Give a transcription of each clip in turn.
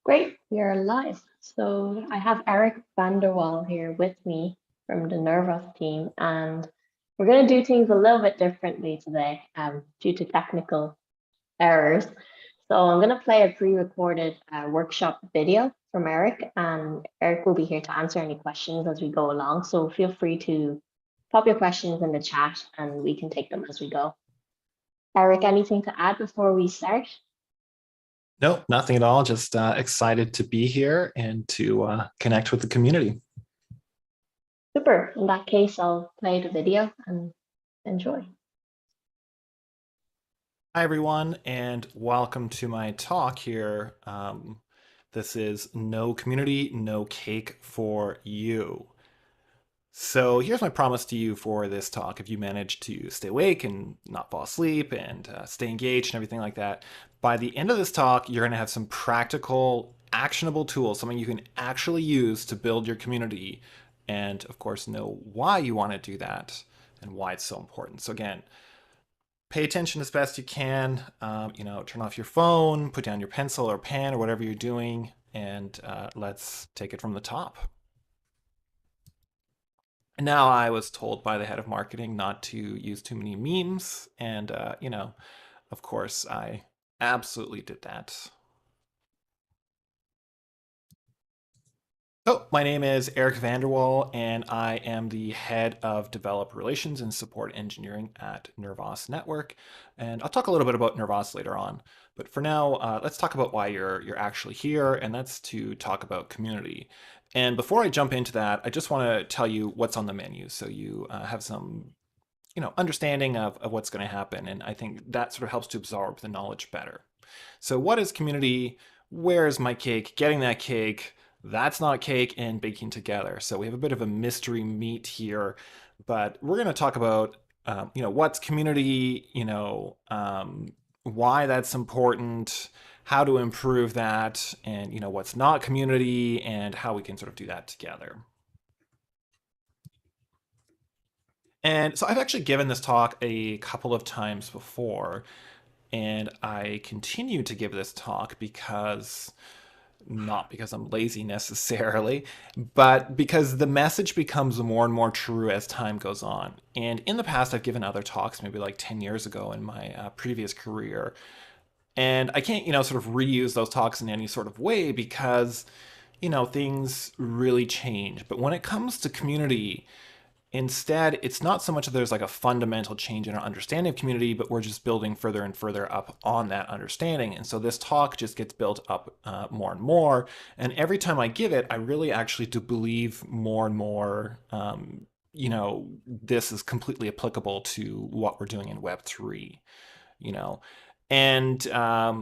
Great, we are live. So I have Eric Vander here with me from the Nervos team, and we're going to do things a little bit differently today due to technical errors. So I'm going to play a pre-recorded workshop video from Eric, and Eric will be here to answer any questions as we go along. So feel free to pop your questions in the chat, and we can take them as we go. Eric, anything to add before we start? Nope, nothing at all. Just excited to be here and to connect with the community. Super. In that case, I'll play the video and enjoy. Hi, everyone, and welcome to my talk here. This is No Community, No Cake for You. So here's my promise to you for this talk. If you manage to stay awake and not fall asleep and stay engaged and everything like that, by the end of this talk, you're going to have some practical, actionable tools, something you can actually use to build your community and, of course, know why you want to do that and why it's so important. So again, pay attention as best you can. Turn off your phone, put down your pencil or pen or whatever you're doing, and let's take it from the top. Now I was told by the head of marketing not to use too many memes, and of course I absolutely did that. So my name is Eric Vanderwall, and I am the head of developer relations and support engineering at Nervos Network. And I'll talk a little bit about Nervos later on. But for now, let's talk about why you're actually here, and that's to talk about community. And before I jump into that, I just want to tell you what's on the menu, so you have some understanding of what's going to happen. And I think that sort of helps to absorb the knowledge better. So what is community? Where is my cake? Getting that cake. That's not cake and baking together. So we have a bit of a mystery meat here, but we're going to talk about, what's community, why that's important, how to improve that, and, what's not community and how we can sort of do that together. And so I've actually given this talk a couple of times before, and I continue to give this talk because not because I'm lazy necessarily, but because the message becomes more and more true as time goes on. And in the past, I've given other talks, maybe like 10 years ago in my previous career. And I can't, sort of reuse those talks in any sort of way because, things really change. But when it comes to community, instead, it's not so much that there's like a fundamental change in our understanding of community, but we're just building further and further up on that understanding. And so this talk just gets built up more and more. And every time I give it, I really actually do believe more and more, this is completely applicable to what we're doing in Web3, And last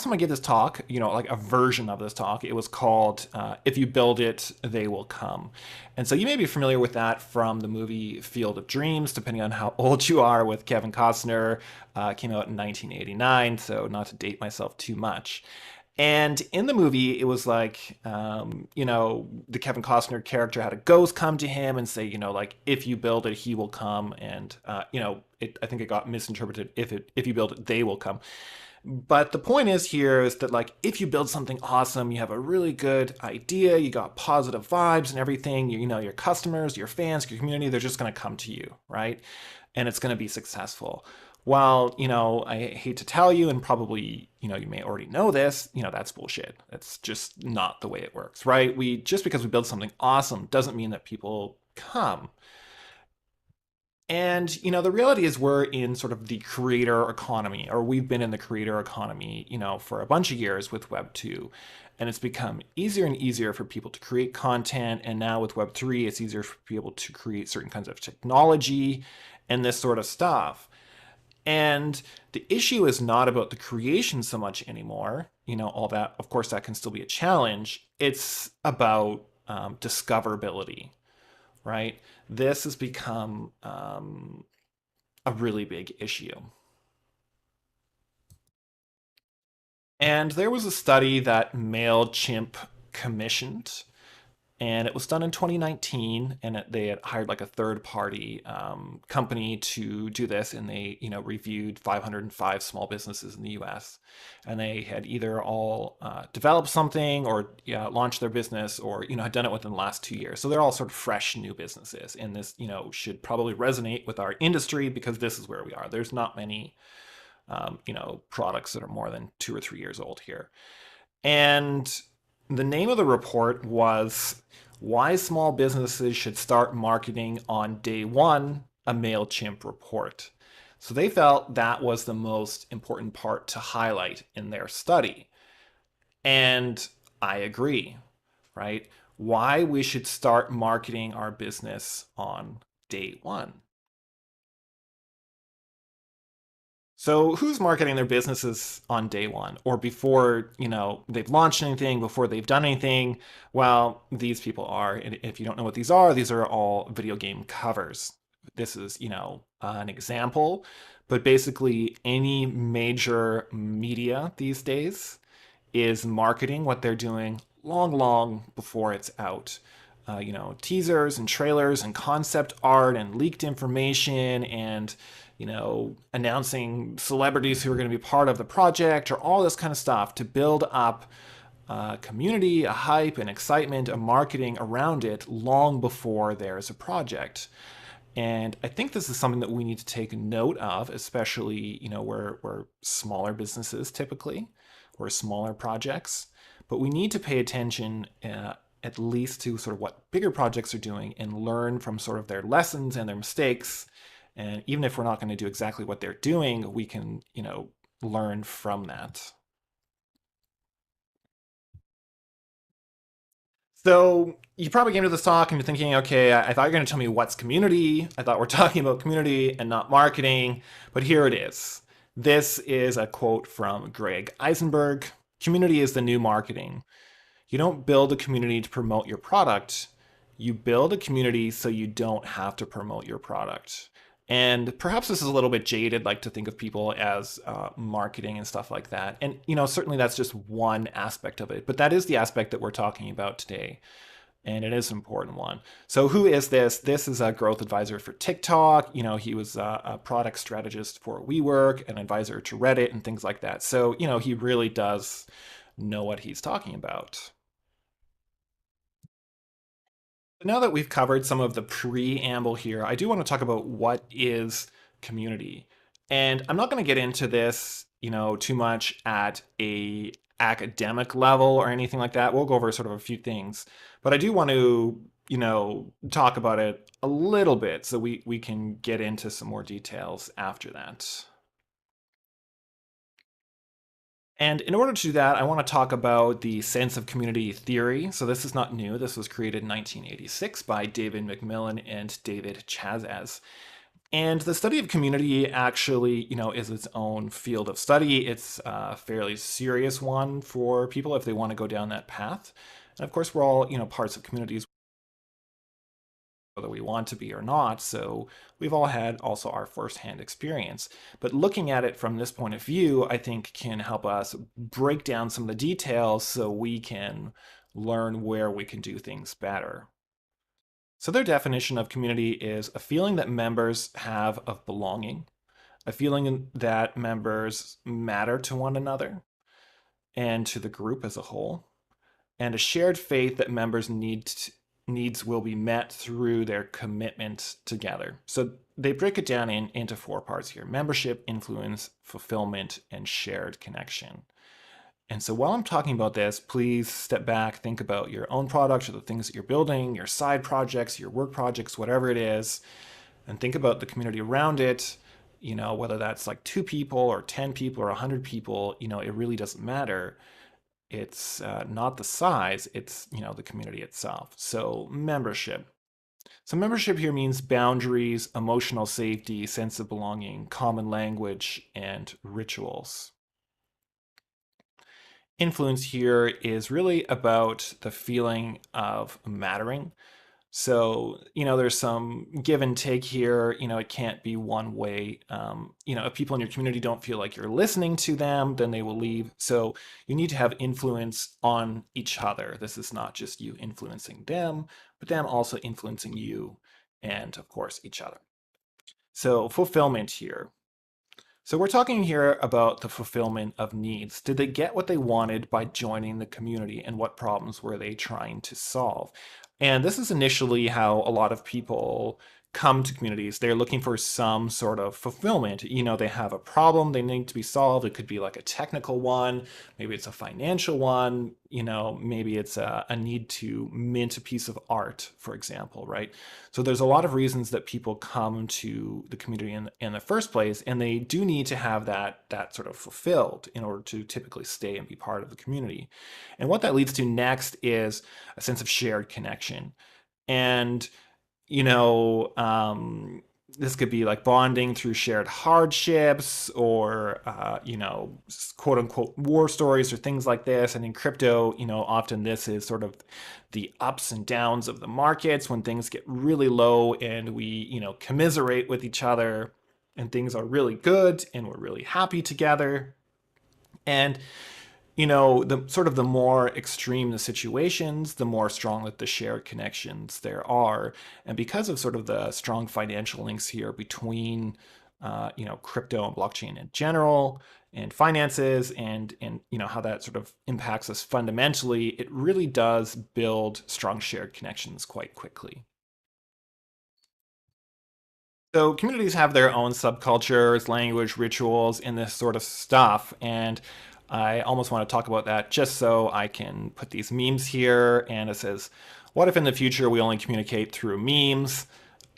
time I gave this talk, like a version of this talk, it was called If You Build It, They Will Come. And so you may be familiar with that from the movie Field of Dreams, depending on how old you are, with Kevin Costner. Came out in 1989, so not to date myself too much. And in the movie, it was like, the Kevin Costner character had a ghost come to him and say, like, if you build it, he will come. And, I think it got misinterpreted. If you build it, they will come. But the point is that like if you build something awesome, you have a really good idea, you got positive vibes and everything, your customers, your fans, your community, they're just going to come to you, right? And it's going to be successful. While, I hate to tell you, and probably, you may already know this, that's bullshit. That's just not the way it works, right? Just because we build something awesome doesn't mean that people come. And, the reality is we're in sort of the creator economy, or we've been in the creator economy, for a bunch of years with Web 2. And it's become easier and easier for people to create content. And now with Web 3, it's easier for people to create certain kinds of technology and this sort of stuff. And the issue is not about the creation so much anymore. All that, of course, that can still be a challenge. It's about discoverability, right? This has become a really big issue. And there was a study that MailChimp commissioned, And it was done in 2019, and they had hired like a third party company to do this, and they reviewed 505 small businesses in the US, and they had either all developed something or launched their business, or had done it within the last 2 years. So they're all sort of fresh new businesses, and this should probably resonate with our industry because this is where we are. There's not many products that are more than 2 or 3 years old here. And the name of the report was Why Small Businesses Should Start Marketing on Day One, a MailChimp report. So they felt that was the most important part to highlight in their study. And I agree, right? Why we should start marketing our business on day one. So who's marketing their businesses on day one or before, they've launched anything, before they've done anything? Well, these people are. And if you don't know what these are all video game covers. This is, an example, but basically any major media these days is marketing what they're doing long, long before it's out. Teasers and trailers and concept art and leaked information and announcing celebrities who are going to be part of the project or all this kind of stuff to build up a community, a hype, an excitement, a marketing around it long before there's a project. And I think this is something that we need to take note of, especially, we're smaller businesses typically, or smaller projects. But we need to pay attention at least to sort of what bigger projects are doing and learn from sort of their lessons and their mistakes. And even if we're not going to do exactly what they're doing, we can, learn from that. So you probably came to this talk and you're thinking, okay, I thought you were going to tell me what's community. I thought we're talking about community and not marketing, but here it is. This is a quote from Greg Eisenberg. Community is the new marketing. You don't build a community to promote your product. You build a community so you don't have to promote your product. And perhaps this is a little bit jaded, like to think of people as marketing and stuff like that. And, certainly that's just one aspect of it. But that is the aspect that we're talking about today. And it is an important one. So who is this? This is a growth advisor for TikTok. He was a product strategist for WeWork, an advisor to Reddit and things like that. So, he really does know what he's talking about. Now that we've covered some of the preamble here, I do want to talk about what is community. And I'm not going to get into this, too much at a academic level or anything like that. We'll go over sort of a few things, but I do want to, talk about it a little bit so we can get into some more details after that. And in order to do that, I want to talk about the sense of community theory. So this is not new. This was created in 1986 by David McMillan and David Chazaz. And the study of community actually, is its own field of study. It's a fairly serious one for people if they want to go down that path. And of course, we're all, parts of communities, whether we want to be or not. So we've all had also our firsthand experience. But looking at it from this point of view, I think can help us break down some of the details so we can learn where we can do things better. So their definition of community is a feeling that members have of belonging, a feeling that members matter to one another and to the group as a whole, and a shared faith that members needs will be met through their commitment together. So they break it down into four parts here: membership, influence, fulfillment, and shared connection. And so while I'm talking about this, please step back, think about your own product or the things that you're building, your side projects, your work projects, whatever it is, and think about the community around it. Whether that's like 2 people or 10 people or 100 people, it really doesn't matter. It's not the size, it's, the community itself. So membership. So membership here means boundaries, emotional safety, sense of belonging, common language, and rituals. Influence here is really about the feeling of mattering. So, there's some give and take here. It can't be one way. If people in your community don't feel like you're listening to them, then they will leave. So you need to have influence on each other. This is not just you influencing them, but them also influencing you and, of course, each other. So fulfillment here. So we're talking here about the fulfillment of needs. Did they get what they wanted by joining the community, and what problems were they trying to solve? And this is initially how a lot of people come to communities. They're looking for some sort of fulfillment. They have a problem they need to be solved. It could be like a technical one, maybe it's a financial one, maybe it's a need to mint a piece of art, for example, right? So there's a lot of reasons that people come to the community in the first place, and they do need to have that sort of fulfilled in order to typically stay and be part of the community. And what that leads to next is a sense of shared connection. And you know, this could be like bonding through shared hardships or, quote unquote war stories or things like this. And in crypto, often this is sort of the ups and downs of the markets when things get really low and we, commiserate with each other and things are really good and we're really happy together. And the sort of the more extreme the situations, the more strong that the shared connections there are. And because of sort of the strong financial links here between, crypto and blockchain in general, and finances, and how that sort of impacts us fundamentally, it really does build strong shared connections quite quickly. So communities have their own subcultures, language, rituals, and this sort of stuff. And I almost want to talk about that just so I can put these memes here. And it says, what if in the future we only communicate through memes?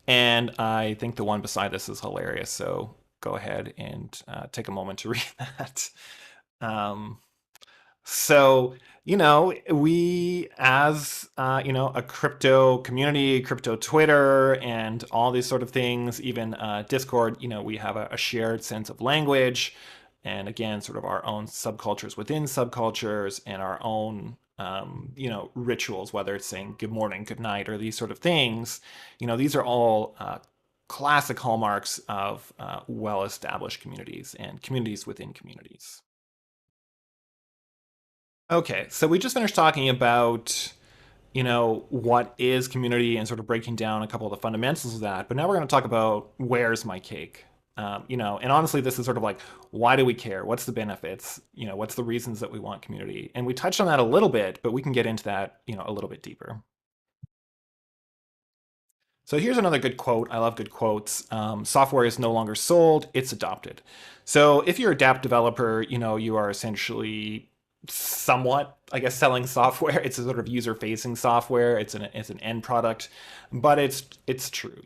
And I think the one beside this is hilarious. So go ahead and take a moment to read that. Um, so, we as, a crypto community, crypto Twitter, and all these sort of things, even Discord, we have a shared sense of language. And again, sort of our own subcultures within subcultures and our own, rituals, whether it's saying good morning, good night, or these sort of things. These are all classic hallmarks of well-established communities and communities within communities. Okay, so we just finished talking about, what is community and sort of breaking down a couple of the fundamentals of that. But now we're going to talk about where's my cake? And honestly, this is sort of like, why do we care? What's the benefits? What's the reasons that we want community? And we touched on that a little bit, but we can get into that, a little bit deeper. So here's another good quote. I love good quotes. Software is no longer sold, it's adopted. So if you're a dApp developer, you are essentially somewhat, I guess, selling software. It's a sort of user-facing software. It's an end product, but it's true,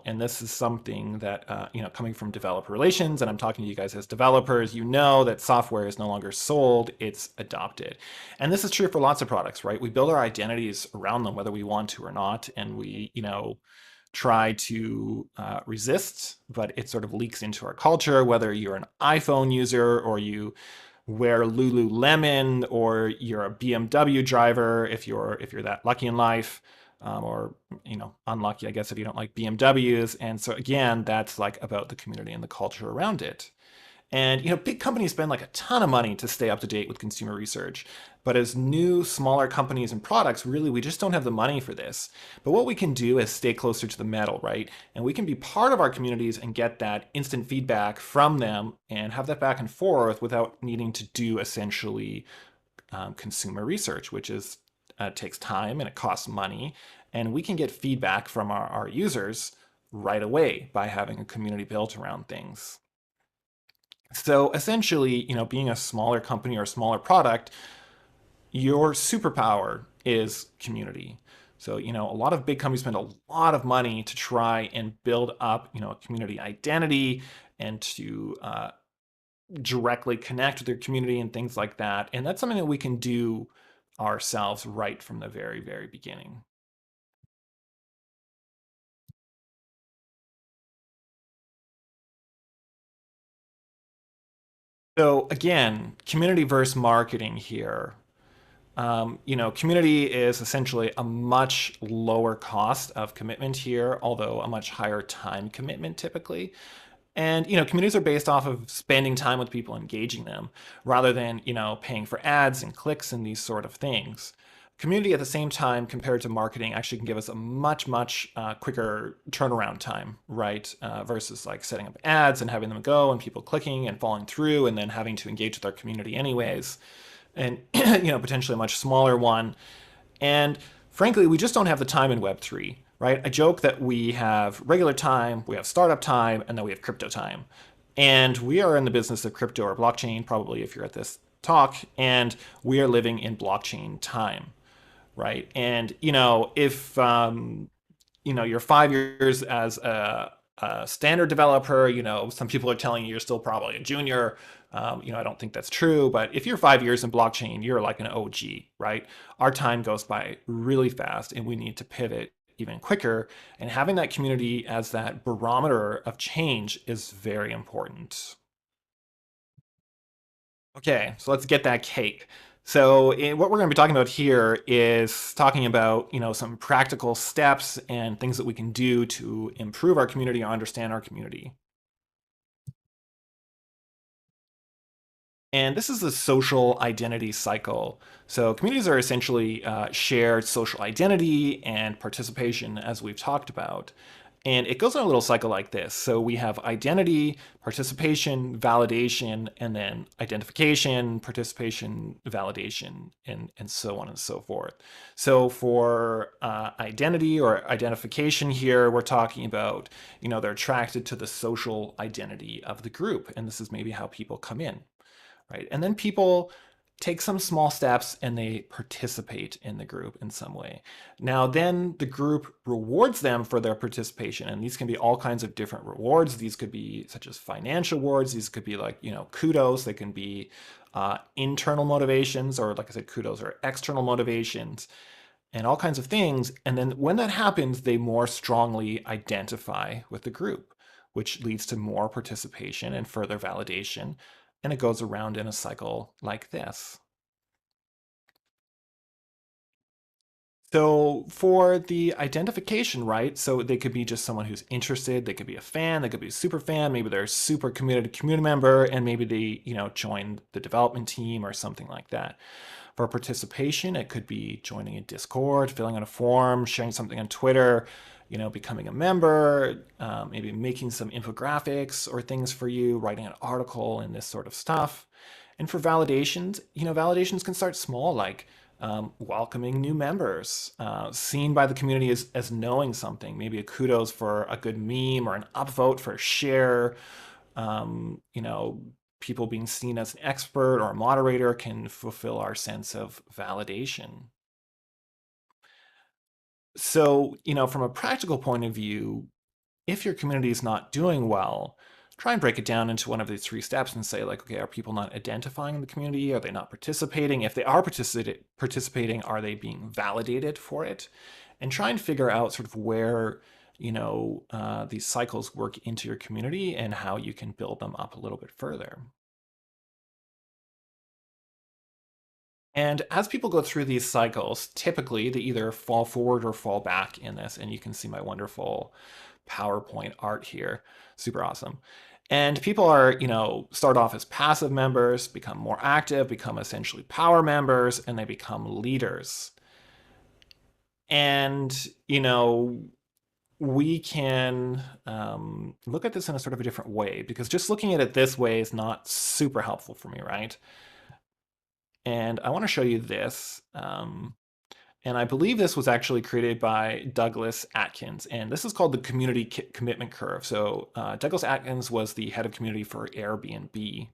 And this is something that coming from developer relations, and I'm talking to you guys as developers, that software is no longer sold, it's adopted. And this is true for lots of products, right? We build our identities around them, whether we want to or not, and we, try to resist, but it sort of leaks into our culture, whether you're an iPhone user or you wear Lululemon or you're a BMW driver if you're that lucky in life, or unlucky, I guess, if you don't like BMWs. And so again, that's like about the community and the culture around it. And big companies spend like a ton of money to stay up to date with consumer research. But as new, smaller companies and products, really, we just don't have the money for this. But what we can do is stay closer to the metal, right? And we can be part of our communities and get that instant feedback from them and have that back and forth without needing to do essentially consumer research, which is takes time and it costs money. And we can get feedback from our users right away by having a community built around things. So essentially, being a smaller company or a smaller product, your superpower is community. So, a lot of big companies spend a lot of money to try and build up, a community identity and to directly connect with their community and things like that. And that's something that we can do ourselves right from the very, very beginning. So again, community versus marketing here. Community is essentially a much lower cost of commitment here, although a much higher time commitment typically. And communities are based off of spending time with people, engaging them, rather than paying for ads and clicks and these sort of things. Community at the same time, compared to marketing, actually can give us a much quicker turnaround time, right? Versus like setting up ads and having them go and people clicking and following through and then having to engage with our community anyways, and potentially a much smaller one. And frankly, we just don't have the time in Web3, right? I joke that we have regular time, we have startup time, and then we have crypto time. And we are in the business of crypto or blockchain, probably if you're at this talk, and we are living in blockchain time, right? And, if, you're 5 years as a standard developer, some people are telling you you're still probably a junior. I don't think that's true, but if you're 5 years in blockchain, you're like an OG, right? Our time goes by really fast and we need to pivot even quicker. And having that community as that barometer of change is very important. Okay, so let's get that cake. So what we're going to be talking about here is talking about, some practical steps and things that we can do to improve our community or understand our community. And this is the social identity cycle. So communities are essentially shared social identity and participation, as we've talked about. And it goes on a little cycle like this. So we have identity, participation, validation, and then identification, participation, validation, and so on and so forth. So for identity or identification here, we're talking about, they're attracted to the social identity of the group. And this is maybe how people come in, right? And then people take some small steps and they participate in the group in some way. Now, then the group rewards them for their participation. And these can be all kinds of different rewards. These could be such as financial rewards. These could be like, kudos. They can be internal motivations, or like I said, kudos or external motivations, and all kinds of things. And then when that happens, they more strongly identify with the group, which leads to more participation and further validation. And it goes around in a cycle like this. So for the identification, right? So they could be just someone who's interested. They could be a fan. They could be a super fan. Maybe they're a super committed community member, and maybe they, joined the development team or something like that. For participation, it could be joining a Discord, filling out a form, sharing something on Twitter, becoming a member, maybe making some infographics or things for you, writing an article and this sort of stuff. And for validations, validations can start small, like welcoming new members, seen by the community as knowing something, maybe a kudos for a good meme or an upvote for a share. People being seen as an expert or a moderator can fulfill our sense of validation. So, from a practical point of view, if your community is not doing well, try and break it down into one of these three steps and say, like, okay, are people not identifying in the community? Are they not participating? If they are participating, are they being validated for it? And try and figure out sort of where, these cycles work into your community and how you can build them up a little bit further. And as people go through these cycles, typically they either fall forward or fall back in this. And you can see my wonderful PowerPoint art here. Super awesome. And people are, start off as passive members, become more active, become essentially power members, and they become leaders. And, we can look at this in a sort of a different way, because just looking at it this way is not super helpful for me, right? And I want to show you this. And I believe this was actually created by Douglas Atkins. And this is called the community commitment curve. So Douglas Atkins was the head of community for Airbnb.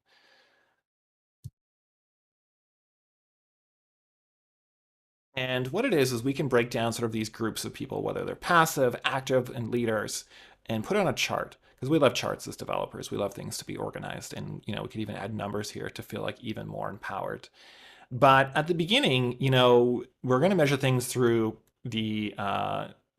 And what it is we can break down sort of these groups of people, whether they're passive, active, and leaders, and put it on a chart. Because we love charts as developers. We love things to be organized. And, we could even add numbers here to feel like even more empowered. But at the beginning, we're going to measure things through the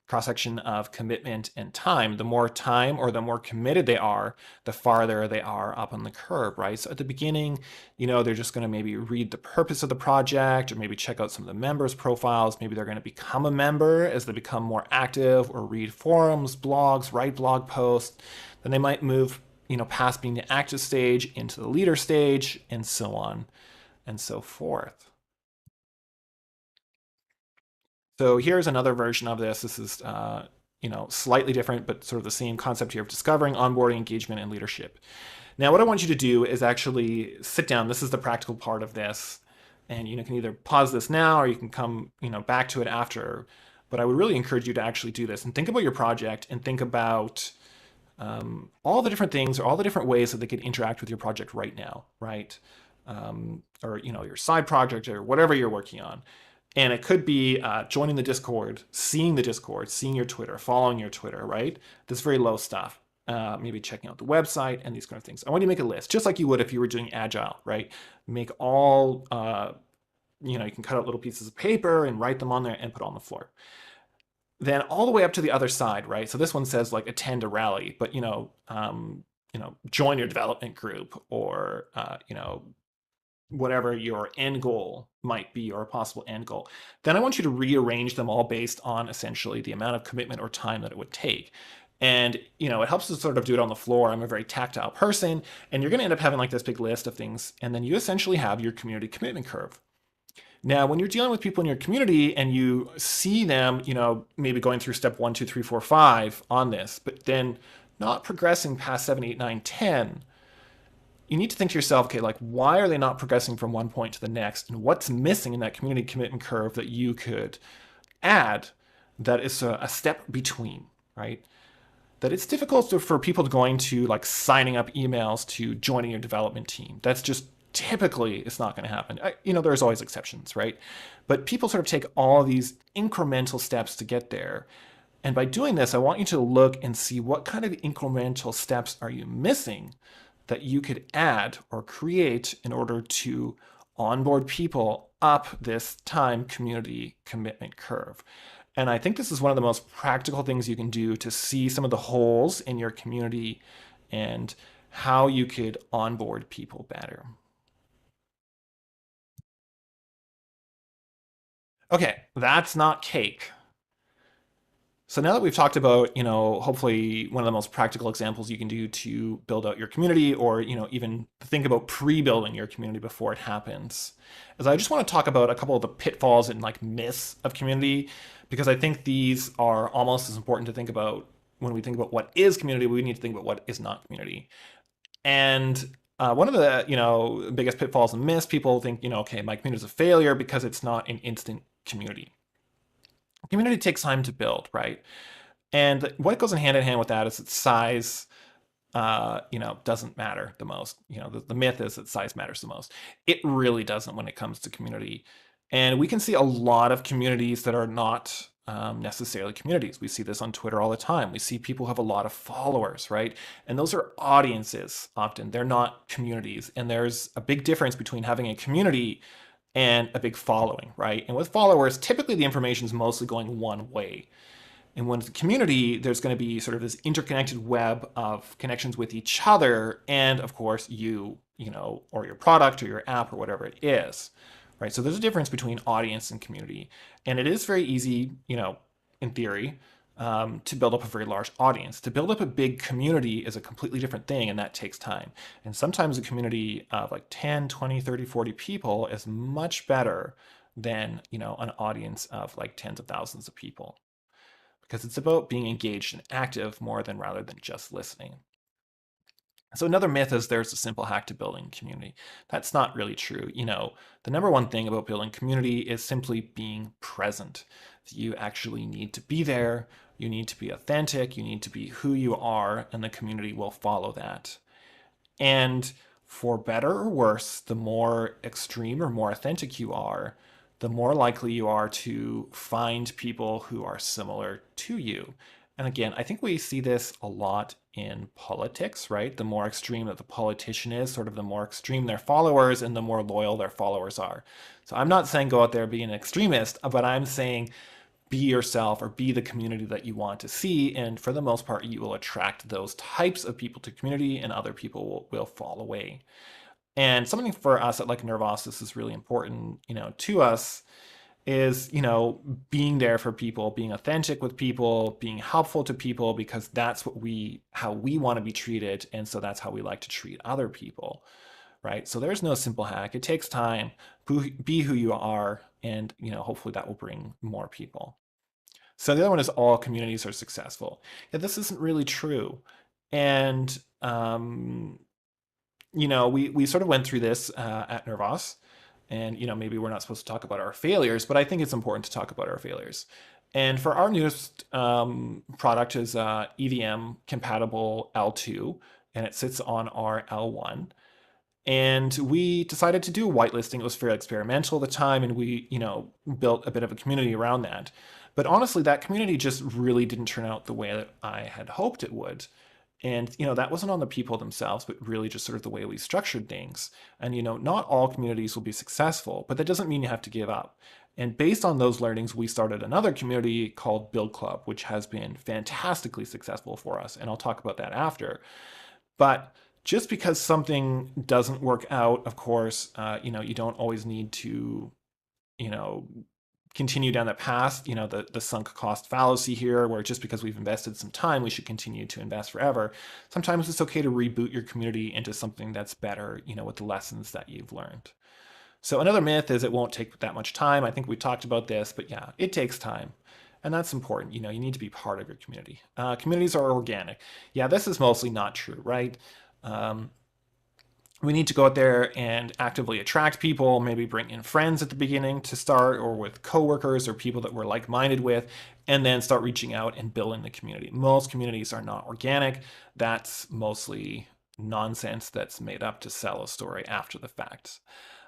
cross-section of commitment and time. The more time or the more committed they are, the farther they are up on the curve, right? So at the beginning, they're just going to maybe read the purpose of the project or maybe check out some of the members' profiles. Maybe they're going to become a member as they become more active or read forums, blogs, write blog posts. Then they might move, past being the active stage into the leader stage and so on and so forth. So here's another version of this. This is, slightly different, but sort of the same concept here of discovering, onboarding, engagement, and leadership. Now, what I want you to do is actually sit down. This is the practical part of this. And you can either pause this now or you can come, back to it after. But I would really encourage you to actually do this and think about your project and think about all the different things or all the different ways that they could interact with your project right now, right? Or, your side project or whatever you're working on. And it could be joining the Discord, seeing your Twitter, following your Twitter, right? This very low stuff. Maybe checking out the website and these kind of things. I want you to make a list, just like you would if you were doing Agile, right? Make all, you can cut out little pieces of paper and write them on there and put on the floor. Then all the way up to the other side, right? So this one says like attend a rally, but join your development group or whatever your end goal might be or a possible end goal. Then I want you to rearrange them all based on essentially the amount of commitment or time that it would take. And, it helps to sort of do it on the floor. I'm a very tactile person, and you're going to end up having like this big list of things. And then you essentially have your community commitment curve. Now, when you're dealing with people in your community and you see them, maybe going through step 1, 2, 3, 4, 5 on this, but then not progressing past 7, 8, 9, 10, you need to think to yourself, okay, like why are they not progressing from one point to the next? And what's missing in that community commitment curve that you could add that is a step between, right? That it's difficult for people to going to like signing up emails to joining your development team. That's just typically it's not going to happen. There's always exceptions, right? But people sort of take all of these incremental steps to get there. And by doing this, I want you to look and see what kind of incremental steps are you missing that you could add or create in order to onboard people up this time community commitment curve. And I think this is one of the most practical things you can do to see some of the holes in your community and how you could onboard people better. Okay, that's not cake. So now that we've talked about, hopefully one of the most practical examples you can do to build out your community or, even think about pre-building your community before it happens, is I just want to talk about a couple of the pitfalls and like myths of community, because I think these are almost as important to think about when we think about what is community. We need to think about what is not community. And one of the, biggest pitfalls and myths, people think, okay, my community is a failure because it's not an instant community. Community takes time to build, right? And what goes in hand with that is that size, doesn't matter the most. The myth is that size matters the most. It really doesn't when it comes to community. And we can see a lot of communities that are not necessarily communities. We see this on Twitter all the time. We see people who have a lot of followers, right? And those are audiences often. They're not communities. And there's a big difference between having a community and a big following, right? And with followers, typically the information is mostly going one way. And when it's a community, there's going to be sort of this interconnected web of connections with each other, and of course you or your product or your app or whatever it is, right? So there's a difference between audience and community, and it is very easy, in theory, to build up a very large audience. To build up a big community is a completely different thing, and that takes time. And sometimes a community of like 10, 20, 30, 40 people is much better than, an audience of like tens of thousands of people, because it's about being engaged and active rather than just listening. So another myth is there's a simple hack to building community. That's not really true. The number one thing about building community is simply being present. You actually need to be there. You need to be authentic. You need to be who you are, and the community will follow that. And for better or worse, the more extreme or more authentic you are, the more likely you are to find people who are similar to you. And again, I think we see this a lot in politics, right? The more extreme that the politician is, sort of the more extreme their followers and the more loyal their followers are. So I'm not saying go out there being an extremist, but I'm saying be yourself or be the community that you want to see. And for the most part, you will attract those types of people to community and other people will fall away. And something for us at like Nervos, this is really important, to us is, being there for people, being authentic with people, being helpful to people, because that's how we want to be treated. And so that's how we like to treat other people, right? So there's no simple hack. It takes time. Be who you are, and, hopefully that will bring more people. So the other one is all communities are successful. Yeah, this isn't really true. And, we sort of went through this at Nervos, and maybe we're not supposed to talk about our failures, but I think it's important to talk about our failures. And for our newest product is EVM compatible L2, and it sits on our L1. And we decided to do whitelisting. It was fairly experimental at the time, and we, built a bit of a community around that. But honestly, that community just really didn't turn out the way that I had hoped it would. And, that wasn't on the people themselves, but really just sort of the way we structured things. And, not all communities will be successful, but that doesn't mean you have to give up. And based on those learnings, we started another community called Build Club, which has been fantastically successful for us. And I'll talk about that after. But just because something doesn't work out, of course, you don't always need to, you know, continue down that path, the sunk cost fallacy here, where just because we've invested some time, we should continue to invest forever. Sometimes it's okay to reboot your community into something that's better, with the lessons that you've learned. So another myth is it won't take that much time. I think we talked about this, but yeah, it takes time. And that's important. You need to be part of your community. Communities are organic. Yeah, this is mostly not true, right? Um, we need to go out there and actively attract people, maybe bring in friends at the beginning to start, or with coworkers or people that we're like-minded with, and then start reaching out and building the community. Most communities are not organic. That's mostly nonsense that's made up to sell a story after the fact.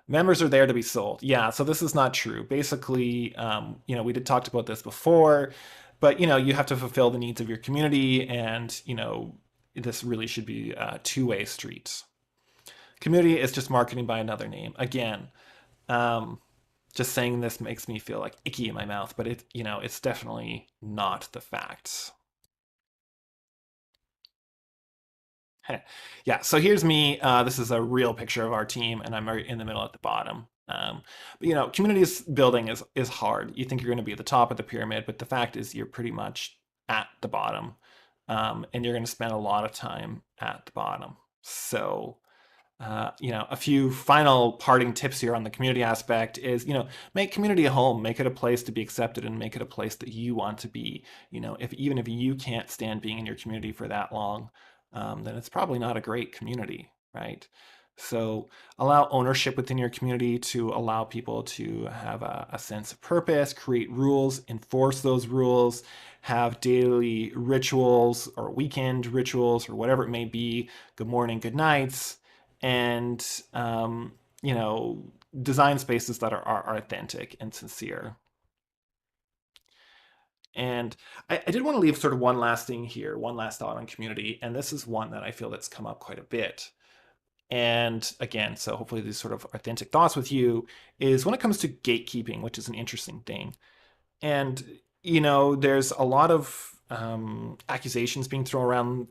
Members are there to be sold. Yeah, so this is not true. Basically, we did talked about this before, but you have to fulfill the needs of your community, and this really should be a two-way street. Community is just marketing by another name. Again, um, just saying this makes me feel like icky in my mouth, but it's definitely not the facts. Yeah, so here's me. This is a real picture of our team, and I'm right in the middle at the bottom. But communities building is hard. You think you're going to be at the top of the pyramid, but the fact is you're pretty much at the bottom, and you're going to spend a lot of time at the bottom. So, a few final parting tips here on the community aspect is, make community a home, make it a place to be accepted, and make it a place that you want to be. Even if you can't stand being in your community for that long, then it's probably not a great community, right? So allow ownership within your community to allow people to have a sense of purpose, create rules, enforce those rules, have daily rituals or weekend rituals or whatever it may be, good morning, good nights, and design spaces that are authentic and sincere. And I did want to leave sort of one last thing here, one last thought on community, and this is one that I feel that's come up quite a bit. And again, so hopefully these sort of authentic thoughts with you is when it comes to gatekeeping, which is an interesting thing. And there's a lot of accusations being thrown around,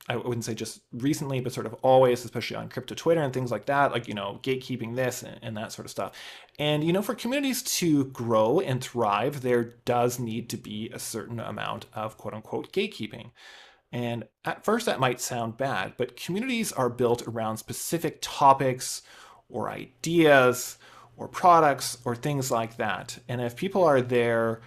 I wouldn't say just recently, but sort of always, especially on crypto Twitter and things like that, like, gatekeeping this and that sort of stuff. And, for communities to grow and thrive, there does need to be a certain amount of quote unquote gatekeeping. And at first that might sound bad, but communities are built around specific topics or ideas or products or things like that. And if people are there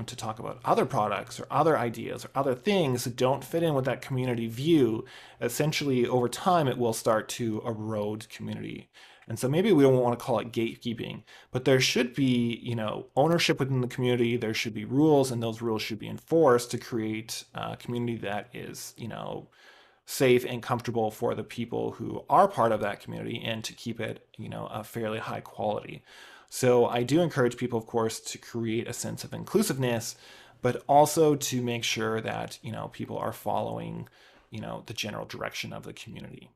to talk about other products or other ideas or other things that don't fit in with that community view, essentially over time it will start to erode community. And so maybe we don't want to call it gatekeeping, but there should be, ownership within the community. There should be rules, and those rules should be enforced to create a community that is, safe and comfortable for the people who are part of that community, and to keep it, a fairly high quality. So I do encourage people, of course, to create a sense of inclusiveness, but also to make sure that, people are following, the general direction of the community.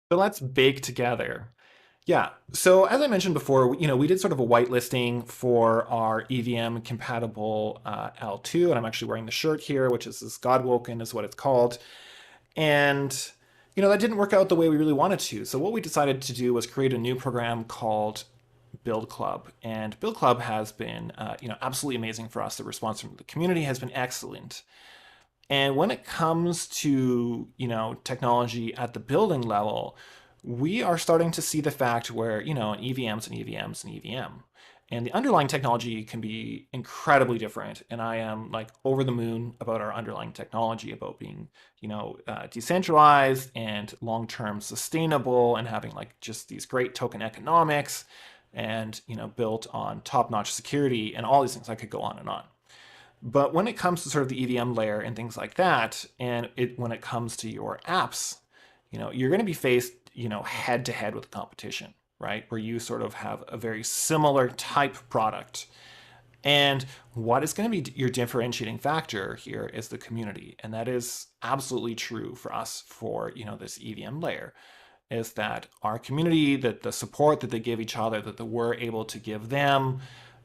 So let's bake together. Yeah. So as I mentioned before, we did sort of a whitelisting for our EVM compatible L2, and I'm actually wearing the shirt here, which is this Godwoken is what it's called. And that didn't work out the way we really wanted to. So what we decided to do was create a new program called Build Club, and Build Club has been absolutely amazing for us. The response from the community has been excellent. And when it comes to, technology at the building level, we are starting to see the fact where, an EVM's an EVM's an EVM. And the underlying technology can be incredibly different. And I am like over the moon about our underlying technology, about being, decentralized and long-term sustainable and having like just these great token economics and, built on top-notch security and all these things. I could go on and on. But when it comes to sort of the EVM layer and things like that, and when it comes to your apps, you're going to be faced, head to head with the competition, right? Where you sort of have a very similar type product. And what is going to be your differentiating factor here is the community. And that is absolutely true for us for, this EVM layer, is that our community, that the support that they give each other, that we're able to give them,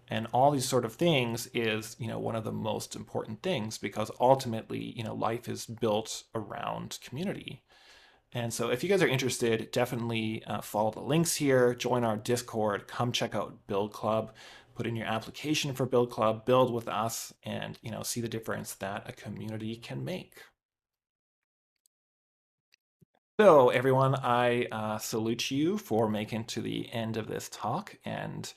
and all these sort of things is one of the most important things, because ultimately life is built around community. And so if you guys are interested, definitely follow the links here, join our Discord, come check out Build Club, put in your application for Build Club, build with us, and see the difference that a community can make. So everyone, I salute you for making to the end of this talk. And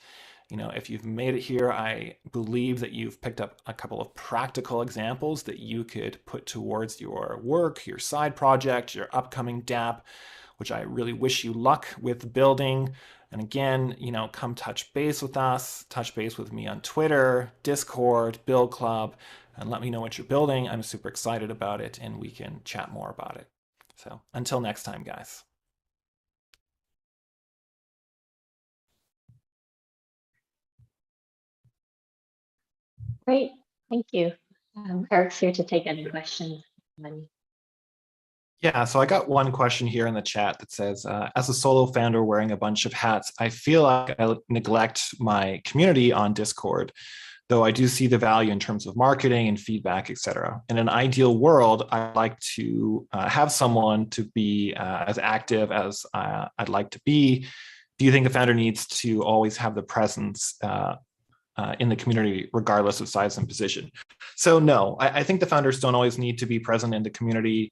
if you've made it here, I believe that you've picked up a couple of practical examples that you could put towards your work, your side project, your upcoming DApp, which I really wish you luck with building. And again, come touch base with us, touch base with me on Twitter, Discord, Build Club, and let me know what you're building. I'm super excited about it, and we can chat more about it. So until next time, guys. Great, thank you. Eric's here to take any questions. Yeah, so I got one question here in the chat that says, as a solo founder wearing a bunch of hats, I feel like I neglect my community on Discord, though I do see the value in terms of marketing and feedback, etc. In an ideal world, I'd like to have someone to be as active as I'd like to be. Do you think the founder needs to always have the presence in the community, regardless of size and position? So no, I think the founders don't always need to be present in the community,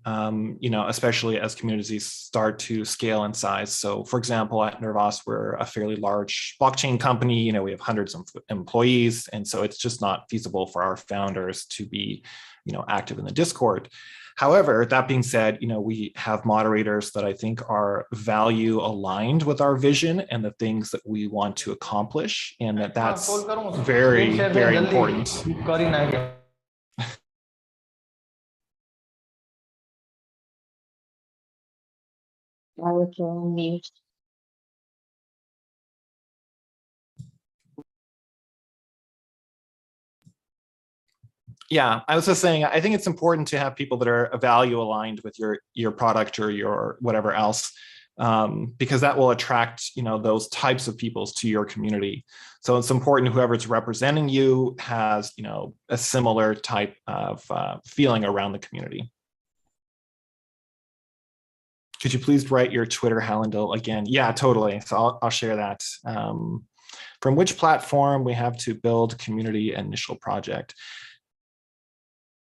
especially as communities start to scale in size. So for example, at Nervos, we're a fairly large blockchain company. We have hundreds of employees. And so it's just not feasible for our founders to be, active in the Discord. However, that being said, we have moderators that I think are value aligned with our vision and the things that we want to accomplish, and that's very, very important. Eric, you're on mute. Yeah, I was just saying, I think it's important to have people that are value aligned with your product or your whatever else, because that will attract those types of people to your community. So it's important whoever's representing you has a similar type of feeling around the community. Could you please write your Twitter handle again? Yeah, totally. So I'll share that. From which platform we have to build community initial project?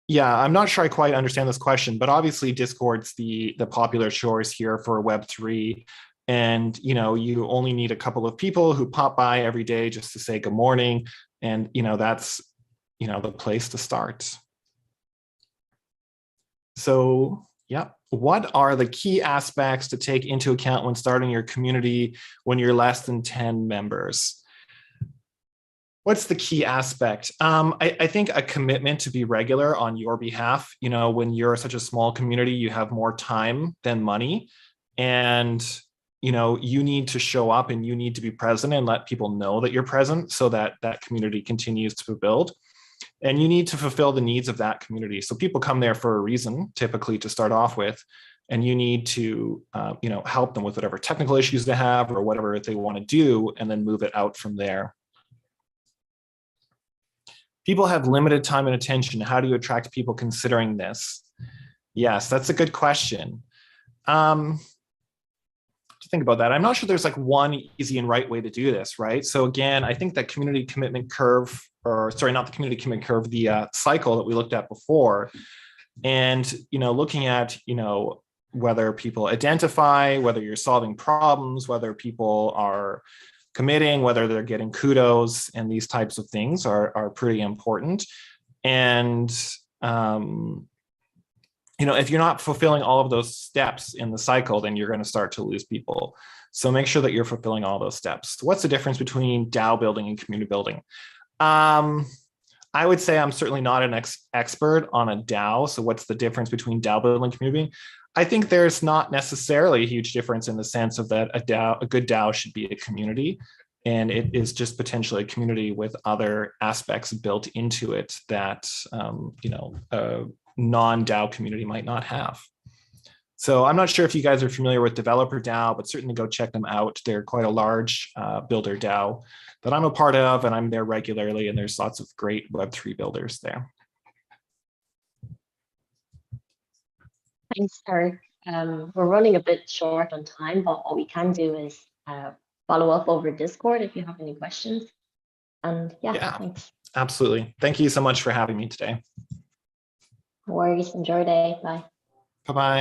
Yeah, I'm not sure I quite understand this question, but obviously Discord's the popular choice here for Web3. And you only need a couple of people who pop by every day just to say good morning. And that's the place to start. So yeah, what are the key aspects to take into account when starting your community when you're less than 10 members? What's the key aspect? I think a commitment to be regular on your behalf. When you're such a small community, you have more time than money. And, you need to show up and you need to be present and let people know that you're present so that that community continues to build. And you need to fulfill the needs of that community. So people come there for a reason, typically to start off with. and you need to help them with whatever technical issues they have or whatever they want to do, and then move it out from there. People have limited time and attention. How do you attract people considering this? Yes, that's a good question. To think about that, I'm not sure there's like one easy and right way to do this, right? So again, I think that community commitment curve, or sorry, not the community commitment curve, the cycle that we looked at before, and looking at whether people identify, whether you're solving problems, whether people are committing, whether they're getting kudos, and these types of things are pretty important. And if you're not fulfilling all of those steps in the cycle, then you're going to start to lose people. So make sure that you're fulfilling all those steps. What's the difference between DAO building and community building? I would say I'm certainly not an expert on a DAO. So what's the difference between DAO building and community building? I think there's not necessarily a huge difference in the sense of that a good DAO should be a community, and it is just potentially a community with other aspects built into it that a non-DAO community might not have. So I'm not sure if you guys are familiar with Developer DAO, but certainly go check them out. They're quite a large builder DAO that I'm a part of, and I'm there regularly, and there's lots of great Web3 builders there. Thanks, Eric. We're running a bit short on time, but what we can do is follow up over Discord if you have any questions. And yeah, thanks. Absolutely. Thank you so much for having me today. No worries. Enjoy your day. Bye. Bye-bye.